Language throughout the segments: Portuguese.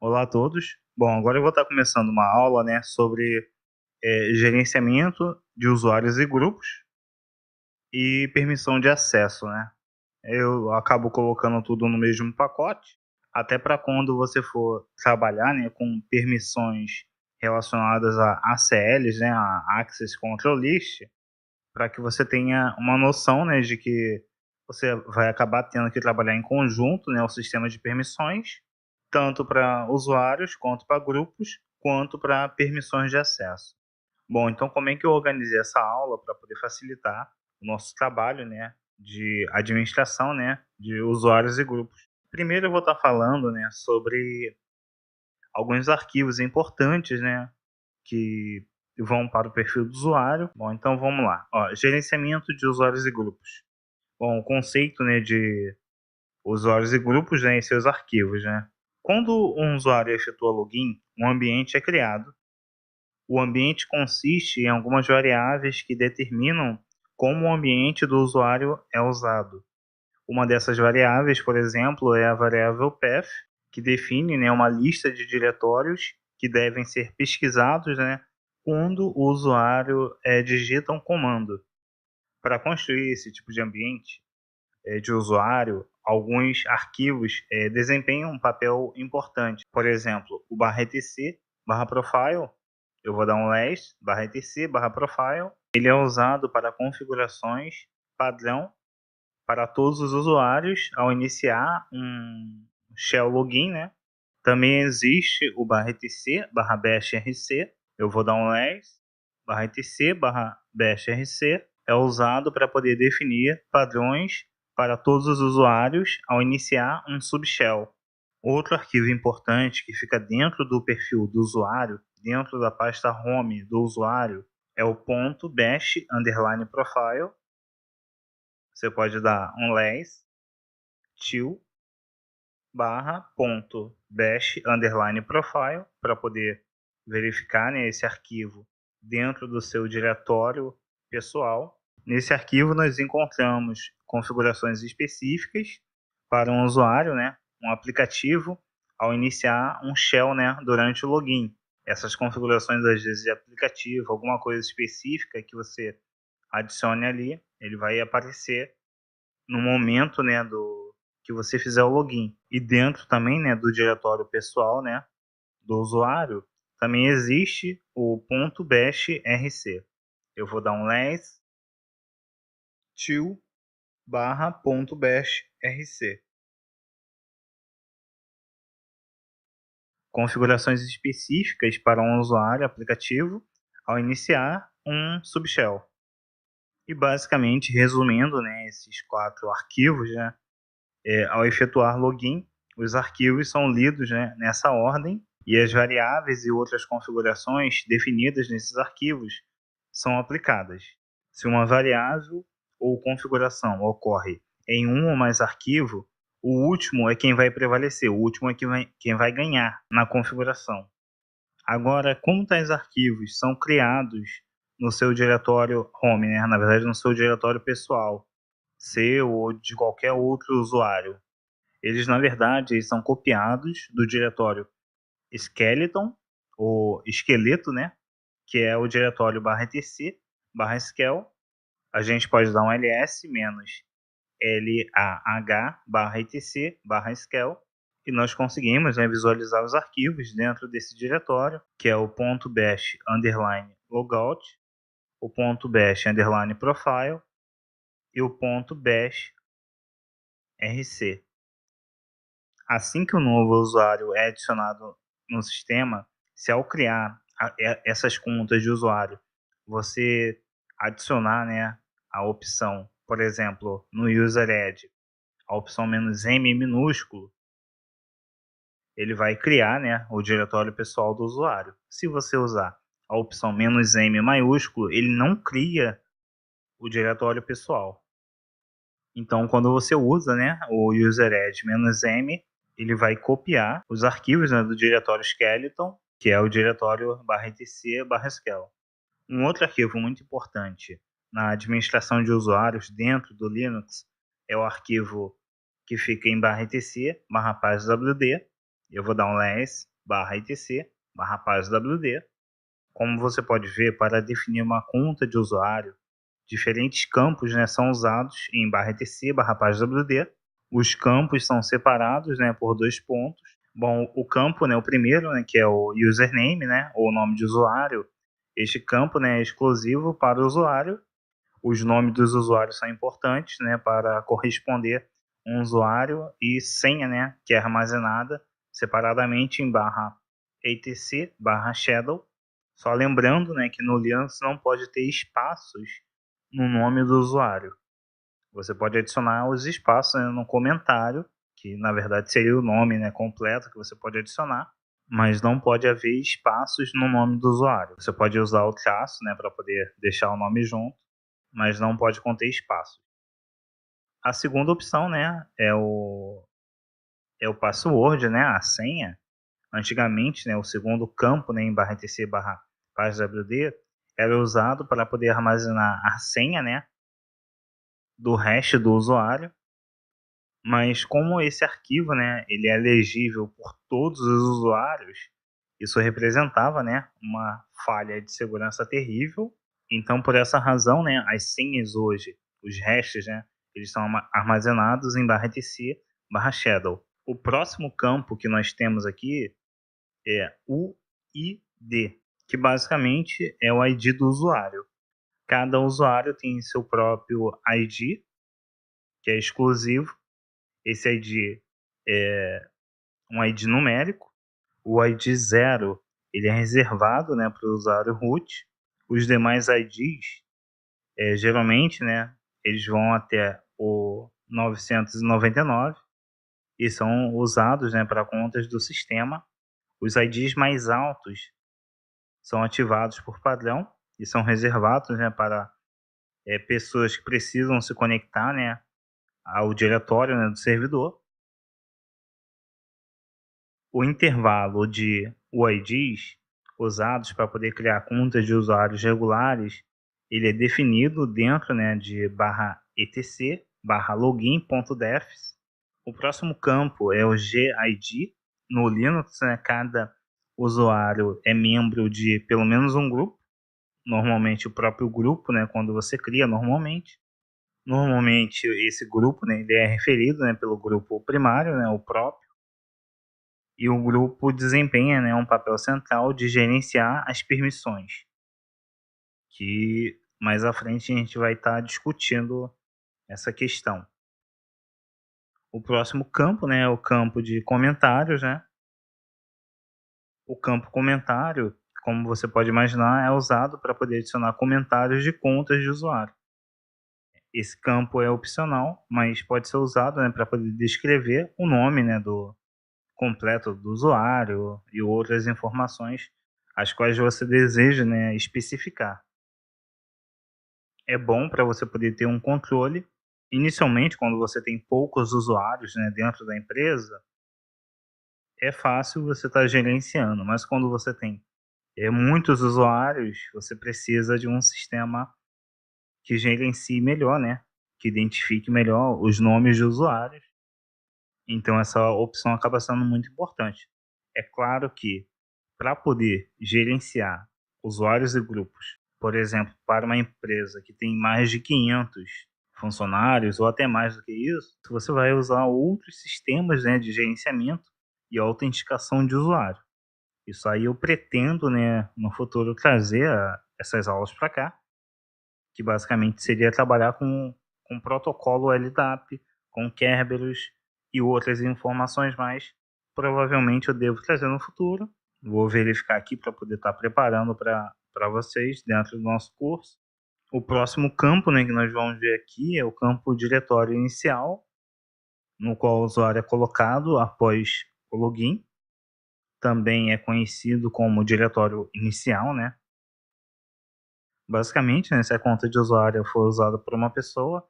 Olá a todos. Bom, agora eu vou estar começando uma aula, né, sobre gerenciamento de usuários e grupos e permissão de acesso, né? Eu acabo colocando tudo no mesmo pacote, até para quando você for trabalhar, né, com permissões relacionadas a ACLs, né, a Access Control List, para que você tenha uma noção, né, de que você vai acabar tendo que trabalhar em conjunto, né, o sistema de permissões, tanto para usuários, quanto para grupos, quanto para permissões de acesso. Bom, então como é que eu organizei essa aula para poder facilitar o nosso trabalho, né, de administração, né, de usuários e grupos? Primeiro eu vou estar falando, né, sobre alguns arquivos importantes, né, que vão para o perfil do usuário. Bom, então vamos lá. Ó, gerenciamento de usuários e grupos. Bom, o conceito, né, de usuários e grupos, né, e seus arquivos, né. Quando um usuário efetua login, um ambiente é criado. O ambiente consiste em algumas variáveis que determinam como o ambiente do usuário é usado. Uma dessas variáveis, por exemplo, é a variável path, que define, né, uma lista de diretórios que devem ser pesquisados, né, quando o usuário digita um comando. Para construir esse tipo de ambiente de usuário, alguns arquivos desempenham um papel importante. Por exemplo, o /etc /profile, eu vou dar um last /etc /profile. Ele é usado para configurações padrão para todos os usuários ao iniciar um shell login, né? Também existe o /etc /bash rc. Eu vou dar um last /etc /bash rc. É usado para poder definir padrões para todos os usuários ao iniciar um subshell. Outro arquivo importante que fica dentro do perfil do usuário, dentro da pasta home do usuário, é o .bash_profile. Você pode dar um last til /bash_profile para poder verificar, né, esse arquivo dentro do seu diretório pessoal. Nesse arquivo nós encontramos configurações específicas para um usuário, né, um aplicativo, ao iniciar um shell, né, durante o login. Essas configurações, às vezes, de aplicativo, alguma coisa específica que você adicione ali, ele vai aparecer no momento, né, do que você fizer o login. E dentro também, né, do diretório pessoal, né, do usuário, também existe o .bash rc. Eu vou dar um last til /bash rc. Configurações específicas para um usuário aplicativo ao iniciar um subshell. E basicamente, resumindo, né, esses 4 arquivos, né, ao efetuar login, os arquivos são lidos, né, nessa ordem, e as variáveis e outras configurações definidas nesses arquivos são aplicadas. Se uma variável ou configuração ocorre em um ou mais arquivos, o último é quem vai prevalecer, o último é quem vai ganhar na configuração. Agora, como tais arquivos são criados no seu diretório home, né? Na verdade no seu diretório pessoal, seu ou de qualquer outro usuário, eles na verdade são copiados do diretório skeleton, ou esqueleto, né? Que é o diretório /etc /skel. A gente pode dar um ls -lah/etc/skel e nós conseguimos, né, visualizar os arquivos dentro desse diretório, que é o .bash_logout, o .bash_profile e o .bash rc. Assim que o novo usuário é adicionado no sistema, se ao criar essas contas de usuário, você adicionar, né, a opção, por exemplo, no user add, a opção "-m" minúsculo, ele vai criar, né, o diretório pessoal do usuário. Se você usar a opção "-m" maiúsculo, ele não cria o diretório pessoal. Então, quando você usa, né, o user add "-m", ele vai copiar os arquivos, né, do diretório skeleton, que é o diretório /etc /skel. Um outro arquivo muito importante na administração de usuários dentro do Linux é o arquivo que fica em /etc /passwd. Eu vou dar um last etc/passwd. Como você pode ver, para definir uma conta de usuário, diferentes campos, né, são usados em /etc/passwd. Os campos são separados, né, por 2 pontos. Bom, o campo, né, o primeiro, né, que é o username, né, ou nome de usuário, este campo, né, é exclusivo para o usuário. Os nomes dos usuários são importantes, né, para corresponder um usuário, e senha, né, que é armazenada separadamente em /etc/shadow. Só lembrando, né, que no Linux não pode ter espaços no nome do usuário. Você pode adicionar os espaços, né, no comentário, que na verdade seria o nome, né, completo que você pode adicionar, mas não pode haver espaços no nome do usuário. Você pode usar o traço, né, para poder deixar o nome junto, mas não pode conter espaço. A segunda opção, né, é o password, né, a senha. Antigamente, né, o segundo campo, né, em /etc/passwd era usado para poder armazenar a senha, né, do hash do usuário. Mas como esse arquivo, né, ele é legível por todos os usuários, isso representava, né, uma falha de segurança terrível. Então, por essa razão, né, as senhas hoje, os hashes, né, eles são armazenados em /etc/shadow. O próximo campo que nós temos aqui é o ID, que basicamente é o ID do usuário. Cada usuário tem seu próprio ID, que é exclusivo. Esse ID é um ID numérico. O ID 0 ele é reservado, né, para o usuário root. Os demais IDs, geralmente, né, eles vão até o 999 e são usados, né, para contas do sistema. Os IDs mais altos são ativados por padrão e são reservados, né, para pessoas que precisam se conectar, né, ao diretório, né, do servidor. O intervalo de UIDs usados para poder criar contas de usuários regulares, ele é definido dentro, né, de /etc/login.defs. O próximo campo é o GID. No Linux, né, cada usuário é membro de pelo menos um grupo, normalmente o próprio grupo, né, quando você cria normalmente. Normalmente esse grupo, né, ele é referido, né, pelo grupo primário, né, o próprio. E o grupo desempenha, né, um papel central de gerenciar as permissões, que mais à frente a gente vai estar discutindo essa questão. O próximo campo, né, é o campo de comentários, né? O campo comentário, como você pode imaginar, é usado para poder adicionar comentários de contas de usuário. Esse campo é opcional, mas pode ser usado, né, para poder descrever o nome, né, do completo do usuário e outras informações as quais você deseja, né, especificar. É bom para você poder ter um controle. Inicialmente, quando você tem poucos usuários, né, dentro da empresa, é fácil você estar gerenciando, mas quando você tem muitos usuários, você precisa de um sistema que gerencie melhor, né, que identifique melhor os nomes de usuários. Então essa opção acaba sendo muito importante. É claro que para poder gerenciar usuários e grupos, por exemplo, para uma empresa que tem mais de 500 funcionários ou até mais do que isso, você vai usar outros sistemas, né, de gerenciamento e autenticação de usuário. Isso aí eu pretendo, né, no futuro trazer essas aulas para cá, que basicamente seria trabalhar com protocolo LDAP, com Kerberos e outras informações mais. Provavelmente eu devo trazer no futuro. Vou verificar aqui para poder estar preparando para vocês dentro do nosso curso. O próximo campo, né, que nós vamos ver aqui é o campo diretório inicial, no qual o usuário é colocado após o login. Também é conhecido como diretório inicial, né? Basicamente, né, se a conta de usuário for usada por uma pessoa,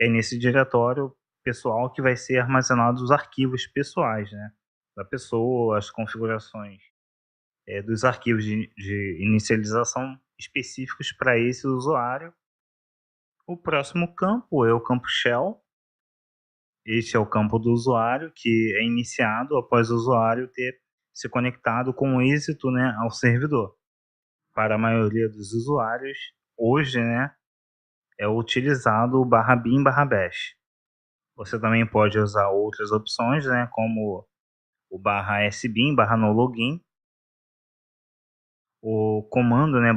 é nesse diretório pessoal que vai ser armazenados os arquivos pessoais, né, da pessoa, as configurações dos arquivos de inicialização específicos para esse usuário. O próximo campo é o campo shell. Este é o campo do usuário, que é iniciado após o usuário ter se conectado com êxito, né, ao servidor. Para a maioria dos usuários, hoje, né, é utilizado o /bin/bash. Você também pode usar outras opções, né, como o /sbin/nologin. O comando, né,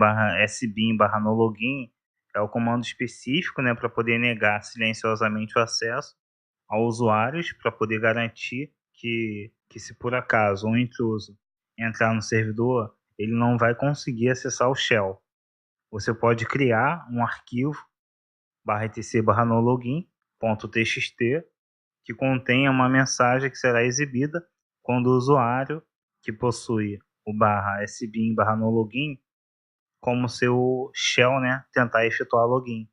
/sbin/nologin é o comando específico, né, para poder negar silenciosamente o acesso a usuários, para poder garantir que se por acaso um intruso entrar no servidor, ele não vai conseguir acessar o shell. Você pode criar um arquivo /etc/nologin.txt que contenha uma mensagem que será exibida quando o usuário que possui o /sbin/nologin como seu shell, né, tentar efetuar login.